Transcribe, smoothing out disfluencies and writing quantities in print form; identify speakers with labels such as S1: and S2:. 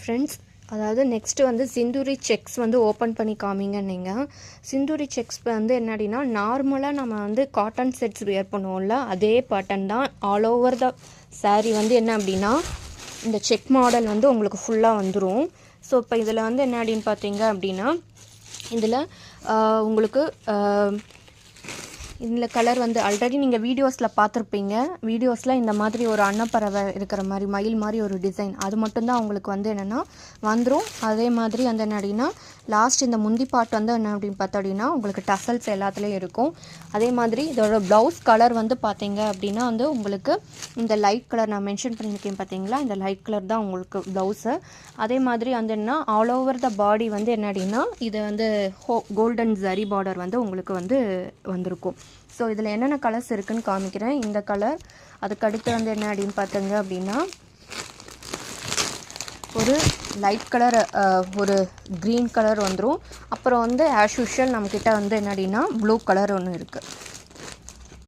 S1: Friends, அதாவது next வந்து Sinduri sex வந்து ஓப்பன் பண்ணி காமிங்க. நீங்கள் சிந்தூரி செக்ஸ் வந்து என்ன அப்படின்னா, நார்மலாக நம்ம வந்து காட்டன் செட்ஸ் வியர் பண்ணுவோம்ல, அதே பேட்டர்ன் தான். ஆல் ஓவர் த சாரீ வந்து என்ன அப்படின்னா, இந்த செக் மாடல் வந்து உங்களுக்கு ஃபுல்லாக வந்துடும். ஸோ இப்போ இதில் வந்து என்ன அப்படின்னு பார்த்தீங்க அப்படின்னா, இதில் உங்களுக்கு இதில் கலர் வந்து ஆல்ரெடி நீங்கள் வீடியோஸில் பார்த்துருப்பீங்க. வீடியோஸில் இந்த மாதிரி ஒரு அன்னப்பறவை இருக்கிற மாதிரி மயில் மாதிரி ஒரு டிசைன், அது மட்டும்தான் உங்களுக்கு வந்து என்னென்னா வந்துடும். அதே மாதிரி வந்து என்ன அப்படின்னா, லாஸ்ட் இந்த முந்தி பாட்டு வந்து என்ன அப்படின்னு பார்த்தோம் அப்படின்னா, உங்களுக்கு டசல்ஸ் எல்லாத்துலேயும் இருக்கும். அதே மாதிரி இதோட ப்ளவுஸ் கலர் வந்து பார்த்தீங்க அப்படின்னா வந்து உங்களுக்கு இந்த லைட் கலர் நான் மென்ஷன் பண்ணியிருக்கேன் பார்த்தீங்களா, இந்த லைட் கலர் தான் உங்களுக்கு ப்ளவுஸு. அதே மாதிரி வந்து என்ன ஆல் ஓவர் த பாடி வந்து என்ன அப்படின்னா, இது வந்து கோல்டன் ஜரி பார்டர் வந்து உங்களுக்கு வந்து வந்திருக்கும். ஸோ இதில் என்னென்ன கலர்ஸ் இருக்குதுன்னு காமிக்கிறேன். இந்த கலர், அதுக்கடுத்து வந்து என்ன அப்படின்னு பார்த்தீங்க அப்படின்னா, ஒரு லைட் கலர், ஒரு க்ரீன் கலர் வந்துடும். அப்புறம் வந்து ஆஸ் யூஷுவல் நம்மக்கிட்ட வந்து என்ன அப்படின்னா ப்ளூ கலர் ஒன்று இருக்குது.